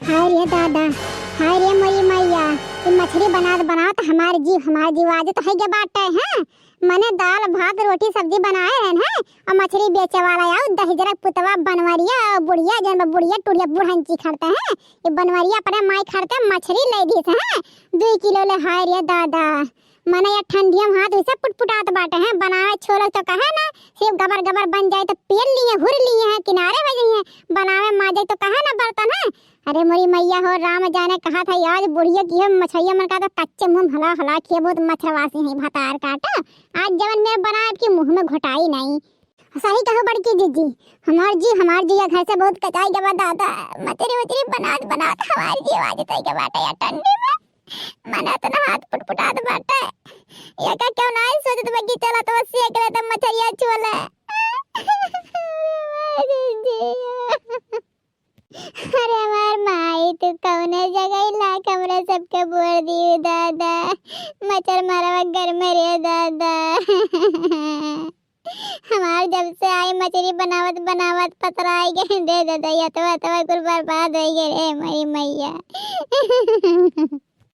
हाय रे दादा, हाय रे मोरी मैया, ये मछली बनात हमार जीव आज तो है के बाटे हैं। मने दाल भात रोटी सब्जी बनाए हैं और मछली बेचे वाला आउ दही जरा पुतवा बनवरिया और बुढ़िया जन बुढ़िया टुड़िया बुढ़ंची खड़ते हैं। ये बनवरिया अपने माई खड़ते मछली ले दी हैं 2 किलो ले। हाय रे दादा, मने या ठंडिया में हाथ वैसे पुटपुटात बाटे हैं। बनावे छोड़ तो कहे ना सिर्फ गबर गबर बन जाए तो पेल लिए हुर लिए हैं किनारे बजे हैं। बनावे माजे तो कहे ना बर्तन है। अरे मोरी मैया हो राम जाने कहा था आज बुढ़िया की मछैया मन का तो कच्चे मुंह हला हला किए बहुत मछरवासी है भतार काटा। आज जवन में बनाए कि मुंह में घोटाई नहीं। सही कहो बड़की जीजी, हमार जी घर से बहुत कचाई के बाद दादा मचरी बनात हमारी जी आज तई के बाटे या ठंडी में मना तो ना हाथ पुटपुटात बाटे। ये का क्यों ना सोचत बगी चला तो सेक ले तो मछरिया चोले। अरे हमार माई तू कौने जगह ला कमरे सबके बोल दी दादा। मच्छर मारवा घर में रे दादा। हमार जब से आई मछली बनावत पतराई गए दे दादा या तो कुल बर्बाद हो गए रे मेरी मैया।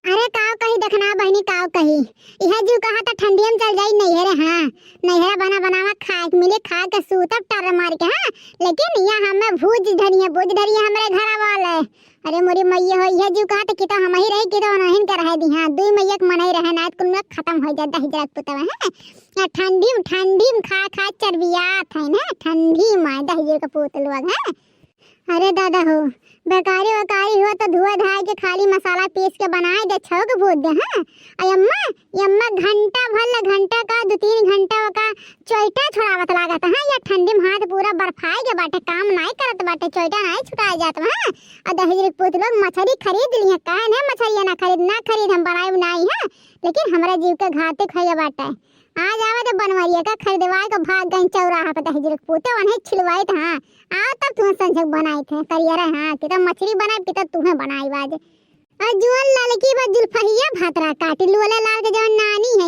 अरे काव कही देखना बहनी काव कही यह जो कहा था ठंडियम चल जाई नहीं रे। हाँ नहीं बनावा खाए मिले खा के सूतब टर मार के। हाँ लेकिन यहाँ हमें भूज धरिया हमारे घर वाले। अरे मोरी मैया हो यह जो कहा था कि तो हम ही रहे कि तो नहीं कर रहे दी। हाँ 2 मैया मन ही रहे ना कुल में खत्म हो जाता हिजरत पुतवा है। ठंडी में खा चरबियात है ना ठंडी में दही का पुत लोग है। अरे दादा हो बेकारी हो तो धुआ धाय के खाली मसाला पीस के बनाए दे छौक भूत दे। हाँ यम्मा घंटा का 2-3 घंटा का चोइटा छोड़ावत लागत। हाँ या ठंडी में हाथ पूरा बर्फाई के बाटे काम नहीं करत बाटे चोइटा नहीं छुटाए जात। हाँ और दहेज पुत लोग मछली खरीद ली है काहे ना मछलियां ना खरीद हम बनाए नहीं है। लेकिन हमारा जीव के घाते खाए बाटे। आज आवे तो बनवाइए का खरीदवाए को भाग गई चौराहा पे दहेज पुते वने छिलवाए थे। हाँ आओ तब तुम्हें संजोग बनाए थे करियर। हाँ कि तो मछली बनाए कि तो तुम्हें बनाई बाज। और जुअल लाल की बात जुल्फहिया भातरा काटी लुले लाल के जवन नानी है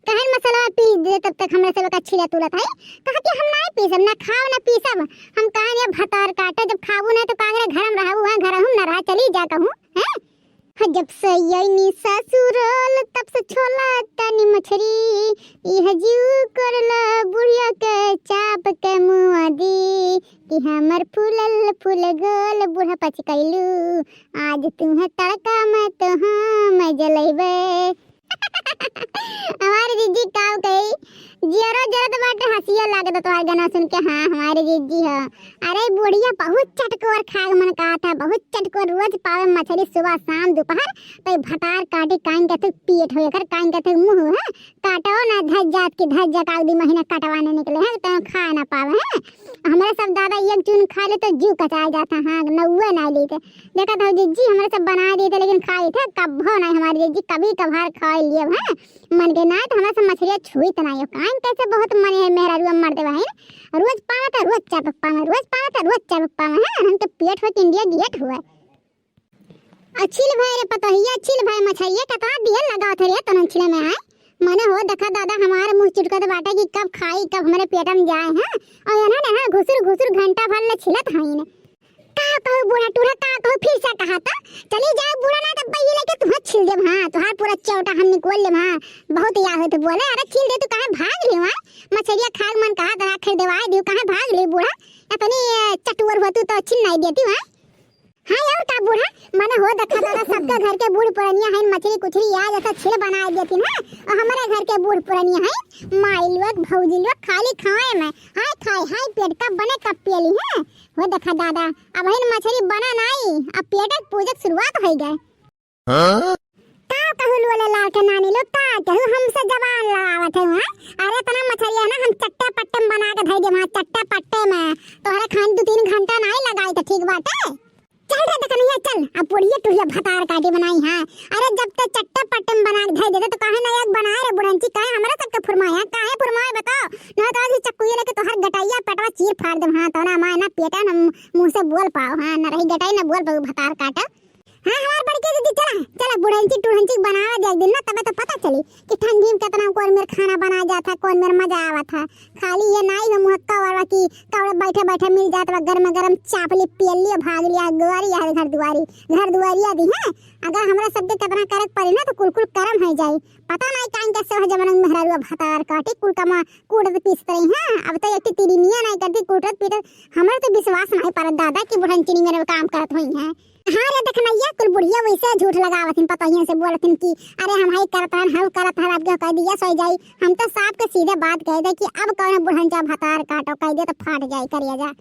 कहन मसाला पीस दे तब तक हमरे से का छिला तुलत है। कहा कि हम नहीं पीसब ना खाओ ना पीसब हम कहां ये भातार काटे जब खाबू ना तो कांगरे घर में रहू हां घर हम ना रह चली जा कहूं हैं। जब से यही ससुराल तब से छोला तनी मछरी यह जीव करला बुढ़िया के चाप के मुआ दी कि हमर फूल गोल बूढ़ा पचकैलू आज तुम्हें तड़का में तो हम जलेबे। हमारी दीदी काव कही जरा तो बाटे हंसिया लागत तो गाना सुन के। हाँ हमारी दीदी है। अरे बुढ़िया बहुत चटकोर खाए मन कहा था बहुत चटकोर रोज पावे मछली सुबह शाम दोपहर तो भतार काटे काइन के पेट हो कर काइन के मुंह है काटो ना धज जात की धज जात आदि महीना कटवाने निकले हैं तो खा ना पावे हैं। हमारे सब दादा एक चून खा ले तो जीव कचाया जाता। हाँ नौवे ना लेते देखा था जीजी हमारे सब बना देते लेकिन खाए थे कभी नहीं हमारी जीजी कभी कभार खा लिए है मन के ना तो हमारे सब मछलियाँ छुई तो नहीं काइन कैसे बहुत मन है मेरा रुआ मरते भाई रोज पावा था रोज चापक पावा है हम तो पेट हो इंडिया गेट हुआ। अच्छी भाई रे पतोहिया अच्छी भाई मछलियाँ कता दिया लगा थे रे तन छिले में आए मने हो देखा दादा हमारे मुंह चुटका तो बाटे कि कब खाई कब हमारे पेट में जाए। हैं और यहाँ ना घुसुर घंटा भर ले छिलत हई ने का कहो बूढ़ा टूढ़ा का कहो फिर से कहा था चली जाए बूढ़ा ना तब पहिले लेके तुम्हें छिल दे। हाँ तुहार पूरा चौटा हम निकोल ले। हाँ बहुत याद हो तो बोले अरे छिल दे तू कहां भाग ले। वहां मछलियां खाग मन कहा तरह खरीदवाए दियो कहां भाग ले बूढ़ा अपनी चटुर हो तू तो छिल नहीं देती। वहां हाँ यार का बूढ़ा मने हो देखा दादा सबके घर के बूढ़ पुरानिया है मछली कुछली याद ऐसा छिल बना देती ना और हमारे घर के बूढ़ पुरानिया है माई लोग भौजी लोग खाली खाए में हाय खाए हाय पेट कब बने कब पेली है। हो देखा दादा अब है मछली बना नहीं अब पेटक पूजक शुरुआत हो गए। का कहू लोले लाल के नानी लोग का कहू हमसे जवान लड़ावत है। वहां अरे तना मछली है ना हम चट्टे पट्टे में बना के धई दे। वहां चट्टे पट्टे में तोहरे खान 2-3 घंटा नहीं लगाई तो ठीक बाटे चल रे देखा नहीं चल अब पुड़िया टुड़िया भतार काटी बनाई। हाँ अरे जब तक चट्टे पट्टे में बना के धई दे तो काहे ना एक बनाए रे बुढ़ंची काहे हमरा सबके फरमाया काहे फरमाए बताओ ना तो आज चक्कू लेके तो हर गटाइया पेटवा चीर फाड़ दे। हाँ तो ना मां ना पेटा ना मुंह से बोल पाओ। हाँ ना रही गटाई ना बोल पाओ भतार काटा। हाँ हमार बड़की दीदी चला चला बुढ़ंची टुढ़ंची बनावा दे एक दिन ना, तबे तो पता चली कि ठंडी में कितना कौन मेर खाना बना जाता, कौन मेर मजा आवा था। खाली ये नाई में मुहक्का वाला की कौड़े बैठे बैठे मिल जात बा, गरम गरम चाप ली पियल लिया भाग लिया गुआरी यार घर दुआरिया दी है। अगर हमरा सबके कितना करक पड़ी ना तो कुल करम है जाई। पता नहीं काइन कैसे हो जमाना में मेहरारुआ भातार काटी कुल कमा कूटत पीसत रही हैं। अब तो एक तिरी निया नहीं करती कूटत पीटत। हमरा तो विश्वास नहीं पर दादा की बुढ़ंची मेरे काम करत हुई हैं। हाँ रे देखनैया कुल बुढ़िया वैसे झूठ लगावथिन, पतोहिया से बोलथिन कि अरे हम हाई करत हन हम करत हन, आपके कह दिया सो जाई। हम तो साफ के सीधे बात कह दे कि अब कौन बुढ़ंचा भातार काटो कह दे तो फाट जाई करिया जा।